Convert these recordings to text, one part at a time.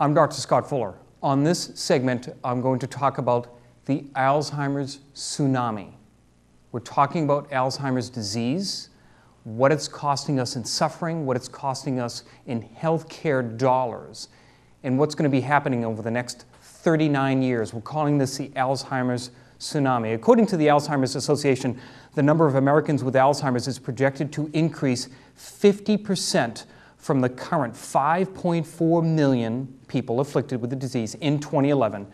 I'm Dr. Scott Fuller. On this segment, I'm going to talk about the Alzheimer's tsunami. We're talking about Alzheimer's disease, what it's costing us in suffering, what it's costing us in healthcare dollars, and what's going to be happening over the next 39 years. We're calling this the Alzheimer's tsunami. According to the Alzheimer's Association, the number of Americans with Alzheimer's is projected to increase 50% from the current 5.4 million people afflicted with the disease in 2011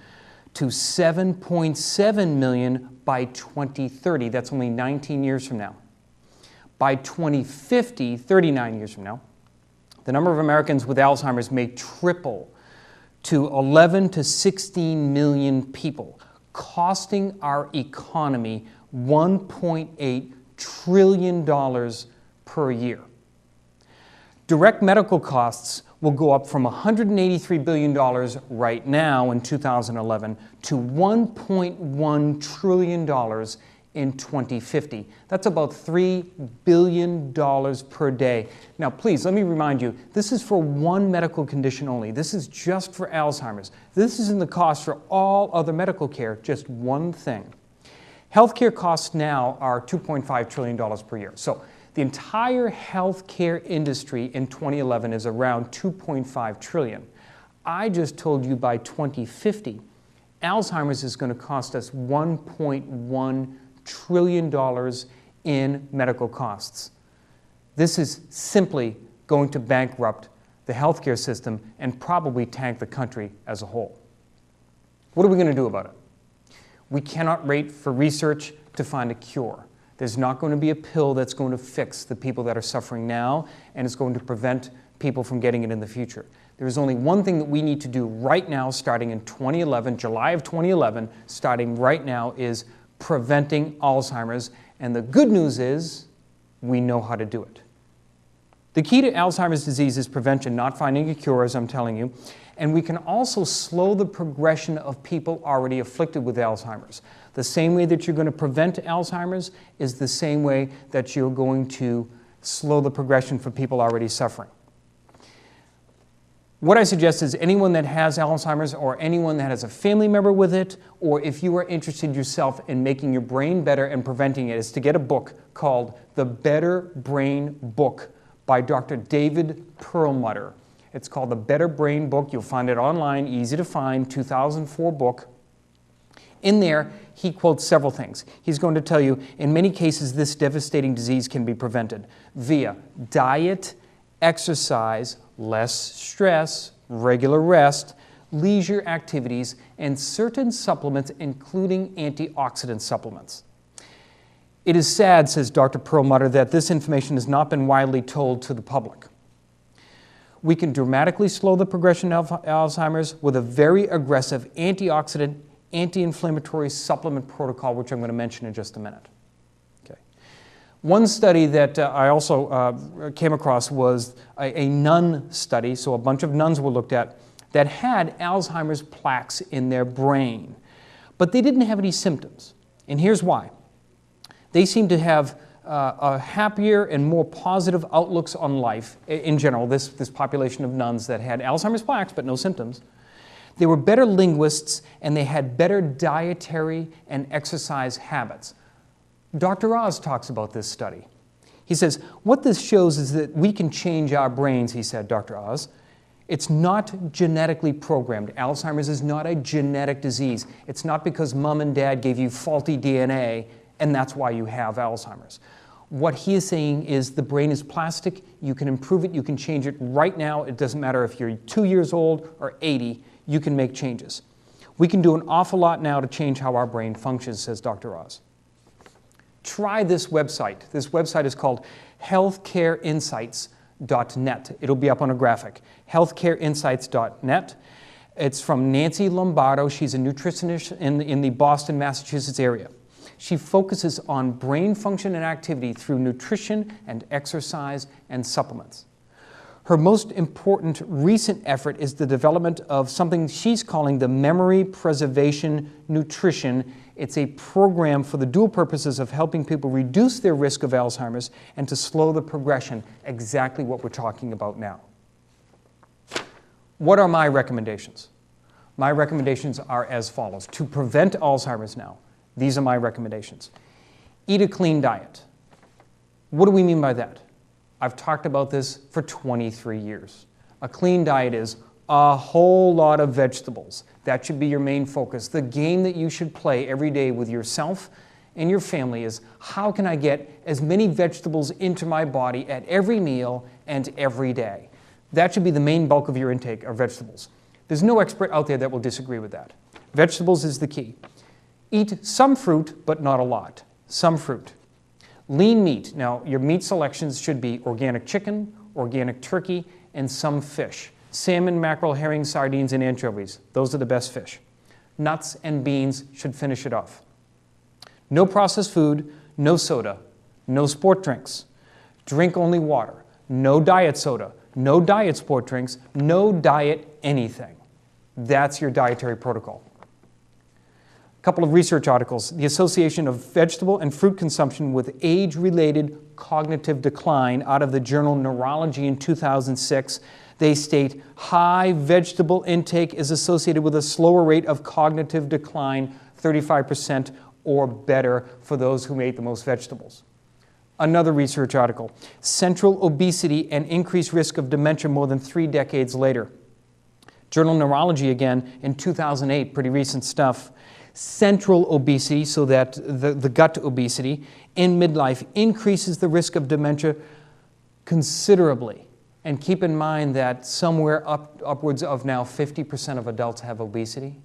to 7.7 million by 2030. That's only 19 years from now. By 2050, 39 years from now, the number of Americans with Alzheimer's may triple to 11 to 16 million people, costing our economy $1.8 trillion per year. Direct medical costs will go up from $183 billion right now in 2011 to $1.1 trillion in 2050. That's about $3 billion per day. Now, please, let me remind you, this is for one medical condition only. This is just for Alzheimer's. This isn't the cost for all other medical care, just one thing. Healthcare costs now are $2.5 trillion per year. So the entire healthcare industry in 2011 is around $2.5 trillion. I just told you by 2050, Alzheimer's is going to cost us $1.1 trillion in medical costs. This is simply going to bankrupt the healthcare system and probably tank the country as a whole. What are we going to do about it? We cannot wait for research to find a cure. There's not going to be a pill that's going to fix the people that are suffering now, and it's going to prevent people from getting it in the future. There is only one thing that we need to do right now, starting in 2011, July of 2011, starting right now, is preventing Alzheimer's. And the good news is we know how to do it. The key to Alzheimer's disease is prevention, not finding a cure, as I'm telling you. And we can also slow the progression of people already afflicted with Alzheimer's. The same way that you're going to prevent Alzheimer's is the same way that you're going to slow the progression for people already suffering. What I suggest is anyone that has Alzheimer's or anyone that has a family member with it, or if you are interested yourself in making your brain better and preventing it, is to get a book called The Better Brain Book by Dr. David Perlmutter. It's called The Better Brain Book. You'll find it online, easy to find, 2004 book. In there, he quotes several things. He's going to tell you, in many cases, this devastating disease can be prevented via diet, exercise, less stress, regular rest, leisure activities, and certain supplements, including antioxidant supplements. It is sad, says Dr. Perlmutter, that this information has not been widely told to the public. We can dramatically slow the progression of Alzheimer's with a very aggressive antioxidant, anti-inflammatory supplement protocol, which I'm going to mention in just a minute. Okay. One study that I also came across was a nun study, so a bunch of nuns were looked at that had Alzheimer's plaques in their brain, but they didn't have any symptoms. And here's why. They seemed to have a happier and more positive outlooks on life in general, this population of nuns that had Alzheimer's plaques but no symptoms. They were better linguists, and they had better dietary and exercise habits. Dr. Oz talks about this study. He says, what this shows is that we can change our brains, he said, Dr. Oz. It's not genetically programmed. Alzheimer's is not a genetic disease. It's not because mom and dad gave you faulty DNA, and that's why you have Alzheimer's. What he is saying is the brain is plastic. You can improve it. You can change it right now. It doesn't matter if you're 2 years old or 80. You can make changes. We can do an awful lot now to change how our brain functions, says Dr. Oz. Try this website. This website is called healthcareinsights.net. It'll be up on a graphic. healthcareinsights.net. It's from Nancy Lombardo. She's a nutritionist in the Boston, Massachusetts area. She focuses on brain function and activity through nutrition and exercise and supplements. Her most important recent effort is the development of something she's calling the memory preservation nutrition. It's a program for the dual purposes of helping people reduce their risk of Alzheimer's and to slow the progression, exactly what we're talking about now. What are my recommendations? My recommendations are as follows. To prevent Alzheimer's now, these are my recommendations. Eat a clean diet. What do we mean by that? I've talked about this for 23 years. A clean diet is a whole lot of vegetables. That should be your main focus. The game that you should play every day with yourself and your family is, how can I get as many vegetables into my body at every meal and every day? That should be the main bulk of your intake of vegetables. There's no expert out there that will disagree with that. Vegetables is the key. Eat some fruit, but not a lot. Some fruit. Lean meat. Now, your meat selections should be organic chicken, organic turkey, and some fish. Salmon, mackerel, herring, sardines, and anchovies. Those are the best fish. Nuts and beans should finish it off. No processed food, no soda, no sport drinks. Drink only water. No diet soda, no diet sport drinks, no diet anything. That's your dietary protocol. A couple of research articles. The association of vegetable and fruit consumption with age-related cognitive decline out of the journal Neurology in 2006. They state high vegetable intake is associated with a slower rate of cognitive decline, 35% or better for those who ate the most vegetables. Another research article, central obesity and increased risk of dementia more than 3 decades later. Journal Neurology again in 2008, pretty recent stuff. Central obesity, so that the gut obesity in midlife increases the risk of dementia considerably. And keep in mind that somewhere upwards of now 50% of adults have obesity.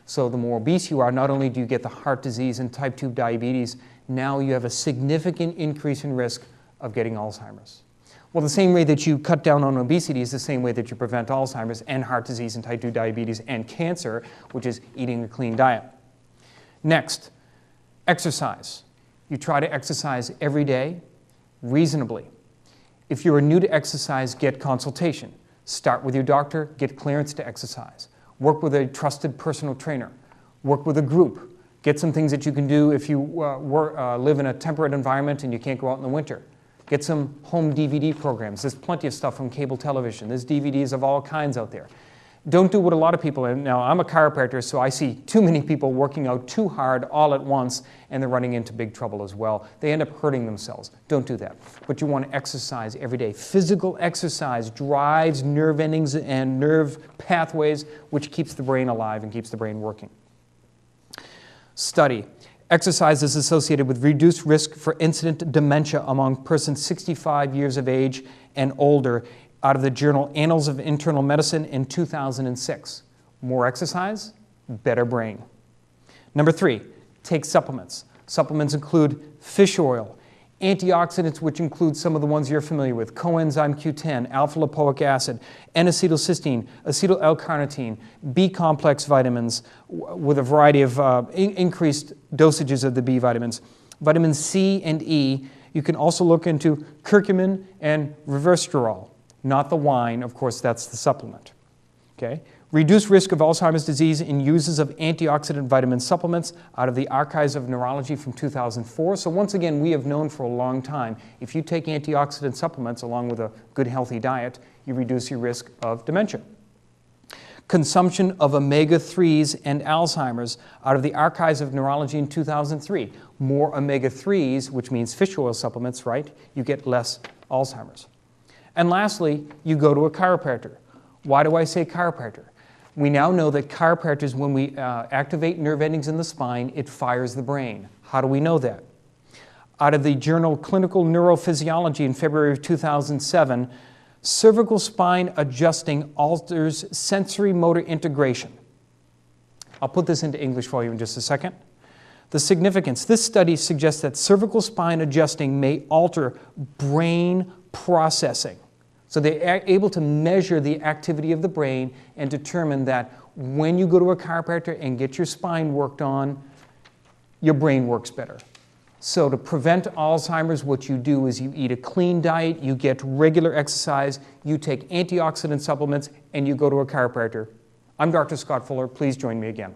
So the more obese you are, not only do you get the heart disease and type 2 diabetes, now you have a significant increase in risk of getting Alzheimer's. Well, the same way that you cut down on obesity is the same way that you prevent Alzheimer's and heart disease and type 2 diabetes and cancer, which is eating a clean diet. Next, exercise. You try to exercise every day, reasonably. If you are new to exercise, get consultation. Start with your doctor, get clearance to exercise. Work with a trusted personal trainer. Work with a group. Get some things that you can do if you live in a temperate environment and you can't go out in the winter. Get some home DVD programs. There's plenty of stuff from cable television. There's DVDs of all kinds out there. Don't do what a lot of people, and now I'm a chiropractor, so I see too many people working out too hard all at once, and they're running into big trouble as well. They end up hurting themselves. Don't do that. But you want to exercise every day. Physical exercise drives nerve endings and nerve pathways, which keeps the brain alive and keeps the brain working. Study. Exercise is associated with reduced risk for incident dementia among persons 65 years of age and older, out of the journal Annals of Internal Medicine in 2006. More exercise, better brain. Number 3, take supplements. Supplements include fish oil, antioxidants, which include some of the ones you're familiar with, coenzyme Q10, alpha-lipoic acid, N-acetylcysteine, acetyl L-carnitine, B-complex vitamins with a variety of increased dosages of the B vitamins, vitamin C and E. You can also look into curcumin and resveratrol. Not the wine, of course, that's the supplement. Okay? Reduce risk of Alzheimer's disease in uses of antioxidant vitamin supplements out of the Archives of Neurology from 2004. So once again, we have known for a long time, if you take antioxidant supplements along with a good healthy diet, you reduce your risk of dementia. Consumption of omega-3s and Alzheimer's out of the Archives of Neurology in 2003. More omega-3s, which means fish oil supplements, right? You get less Alzheimer's. And lastly, you go to a chiropractor. Why do I say chiropractor? We now know that chiropractors, when we activate nerve endings in the spine, it fires the brain. How do we know that? Out of the journal Clinical Neurophysiology in February of 2007, cervical spine adjusting alters sensory motor integration. I'll put this into English for you in just a second. The significance. This study suggests that cervical spine adjusting may alter brain processing. So they're able to measure the activity of the brain and determine that when you go to a chiropractor and get your spine worked on, your brain works better. So to prevent Alzheimer's, what you do is you eat a clean diet, you get regular exercise, you take antioxidant supplements, and you go to a chiropractor. I'm Dr. Scott Fuller. Please join me again.